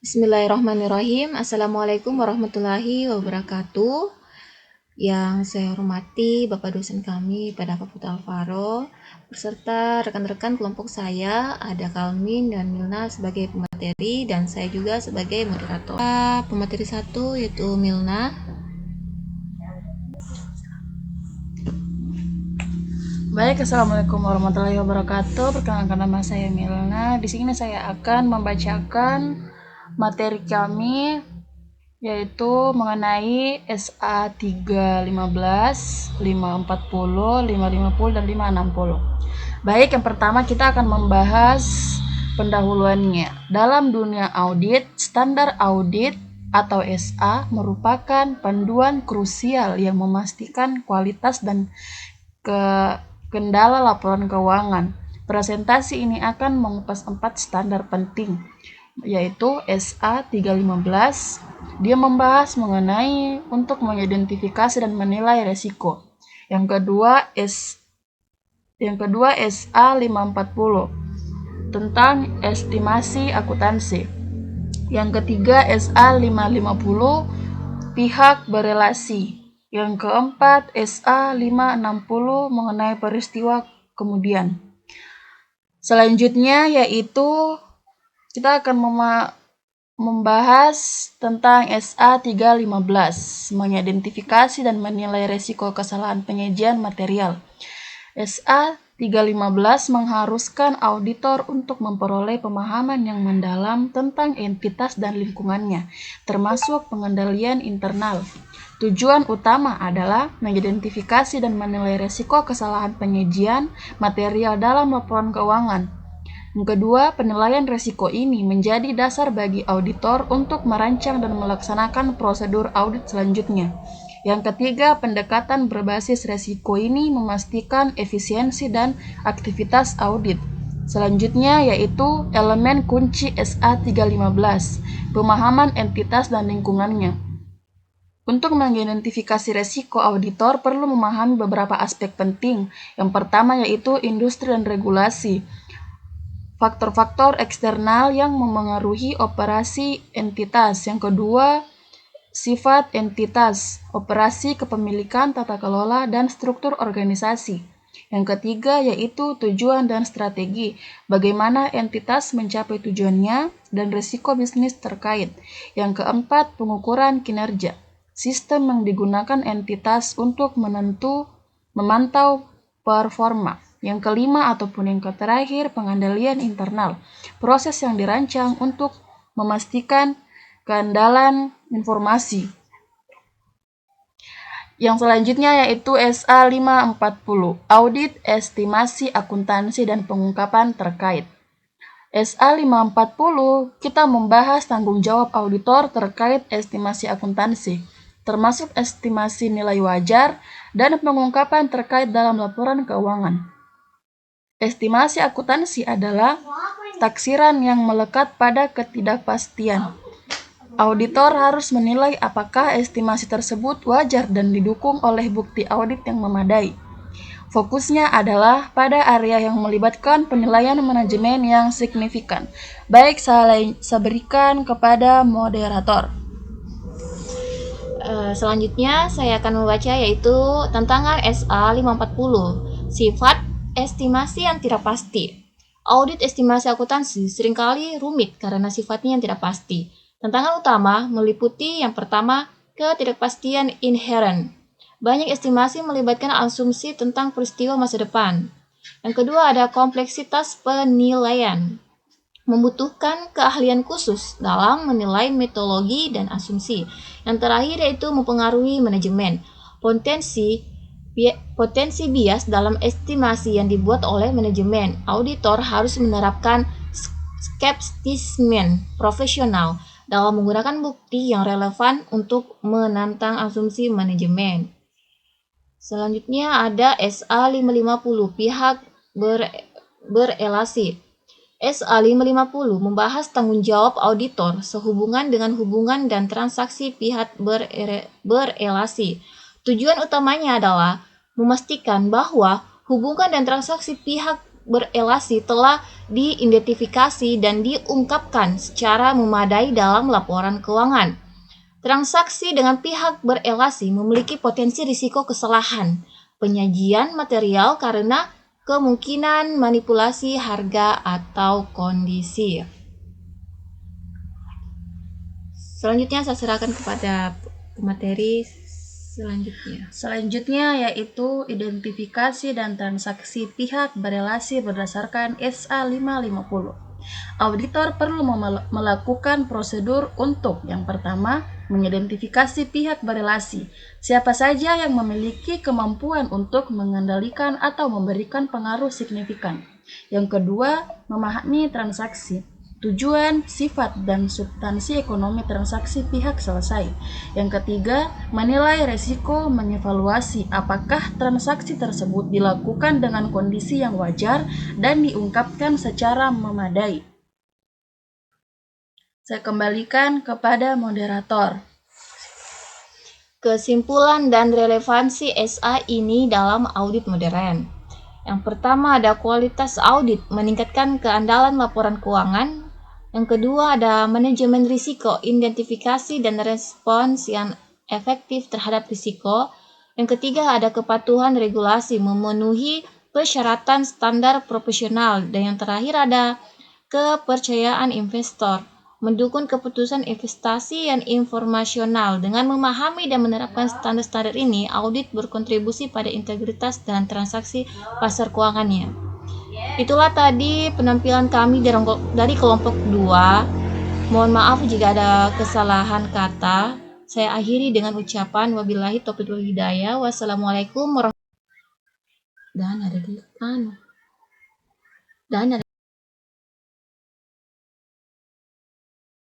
Bismillahirrahmanirrahim. Assalamualaikum warahmatullahi wabarakatuh. Yang saya hormati Bapak dosen kami pada Fakultas Alvaro, beserta rekan-rekan kelompok saya, ada Kalmin dan Milna sebagai pemateri, dan saya juga sebagai moderator. Pemateri 1 yaitu Milna. Baik, Assalamualaikum warahmatullahi wabarakatuh. Perkenalkan, nama saya Milna. Di sini saya akan membacakan materi kami, yaitu mengenai SA 315, 540, 550, dan 560. Baik, yang pertama kita akan membahas pendahuluannya. Dalam dunia audit, standar audit atau SA merupakan panduan krusial yang memastikan kualitas dan kendala laporan keuangan. Presentasi ini akan mengupas 4 standar penting, yaitu SA 315. Dia membahas mengenai untuk mengidentifikasi dan menilai resiko. Yang kedua SA 540 tentang estimasi akuntansi. Yang ketiga SA 550 pihak berelasi. Yang keempat, SA 560 mengenai peristiwa kemudian. Selanjutnya yaitu kita akan membahas tentang SA 315, mengidentifikasi dan menilai risiko kesalahan penyajian material. SA 315 mengharuskan auditor untuk memperoleh pemahaman yang mendalam tentang entitas dan lingkungannya, termasuk pengendalian internal. Tujuan utama adalah mengidentifikasi dan menilai risiko kesalahan penyajian material dalam laporan keuangan. Yang kedua, penilaian risiko ini menjadi dasar bagi auditor untuk merancang dan melaksanakan prosedur audit selanjutnya. Yang ketiga, pendekatan berbasis risiko ini memastikan efisiensi dan aktivitas audit. Selanjutnya yaitu elemen kunci SA 315, pemahaman entitas dan lingkungannya. Untuk mengidentifikasi resiko, auditor perlu memahami beberapa aspek penting. Yang pertama yaitu industri dan regulasi. Faktor-faktor eksternal yang memengaruhi operasi entitas. Yang kedua, sifat entitas, operasi kepemilikan, tata kelola, dan struktur organisasi. Yang ketiga yaitu tujuan dan strategi, bagaimana entitas mencapai tujuannya, dan risiko bisnis terkait. Yang keempat, pengukuran kinerja, sistem yang digunakan entitas untuk memantau performa. Yang kelima ataupun yang terakhir, pengendalian internal, proses yang dirancang untuk memastikan keandalan informasi. Yang selanjutnya yaitu SA 540, audit, estimasi, akuntansi, dan pengungkapan terkait. SA 540, kita membahas tanggung jawab auditor terkait estimasi akuntansi, termasuk estimasi nilai wajar dan pengungkapan terkait dalam laporan keuangan. Estimasi akuntansi adalah taksiran yang melekat pada ketidakpastian. Auditor harus menilai apakah estimasi tersebut wajar dan didukung oleh bukti audit yang memadai. Fokusnya adalah pada area yang melibatkan penilaian manajemen yang signifikan. Baik, saya berikan kepada moderator. Selanjutnya saya akan membaca yaitu tantangan SA 540, sifat estimasi yang tidak pasti. Audit estimasi akuntansi seringkali rumit karena sifatnya yang tidak pasti. Tantangan utama meliputi yang pertama, ketidakpastian inherent. Banyak estimasi melibatkan asumsi tentang peristiwa masa depan. Yang kedua ada kompleksitas penilaian, membutuhkan keahlian khusus dalam menilai metodologi dan asumsi. Yang terakhir yaitu mempengaruhi manajemen, potensi bias dalam estimasi yang dibuat oleh manajemen. Auditor harus menerapkan skeptisisme profesional dalam menggunakan bukti yang relevan untuk menantang asumsi manajemen. Selanjutnya ada SA 550, pihak berelasi. SA 550 membahas tanggung jawab auditor sehubungan dengan hubungan dan transaksi pihak berelasi. Tujuan utamanya adalah memastikan bahwa hubungan dan transaksi pihak berelasi telah diidentifikasi dan diungkapkan secara memadai dalam laporan keuangan. Transaksi dengan pihak berelasi memiliki potensi risiko kesalahan penyajian material karena kemungkinan manipulasi harga atau kondisi. Selanjutnya saya serahkan kepada pemateri selanjutnya. Selanjutnya yaitu identifikasi dan transaksi pihak berelasi berdasarkan SA 550. Auditor perlu melakukan prosedur untuk yang pertama, mengidentifikasi pihak berelasi. Siapa saja yang memiliki kemampuan untuk mengendalikan atau memberikan pengaruh signifikan. Yang kedua, memahami transaksi, tujuan, sifat, dan substansi ekonomi transaksi pihak selesai. Yang ketiga, menilai resiko, mengevaluasi apakah transaksi tersebut dilakukan dengan kondisi yang wajar dan diungkapkan secara memadai. Saya kembalikan kepada moderator. Kesimpulan dan relevansi SA ini dalam audit modern. Yang pertama ada kualitas audit, meningkatkan keandalan laporan keuangan. Yang kedua ada manajemen risiko, identifikasi dan respons yang efektif terhadap risiko. Yang ketiga ada kepatuhan regulasi, memenuhi persyaratan standar profesional. Dan yang terakhir ada kepercayaan investor, mendukung keputusan investasi yang informasional. Dengan memahami dan menerapkan standar-standar ini, audit berkontribusi pada integritas dan transaksi pasar keuangannya. Itulah tadi penampilan kami dari kelompok 2. Mohon maaf jika ada kesalahan kata. Saya akhiri dengan ucapan wabillahi taufiq wal hidayah. Wassalamualaikum warahmatullahi wabarakatuh. Dan ada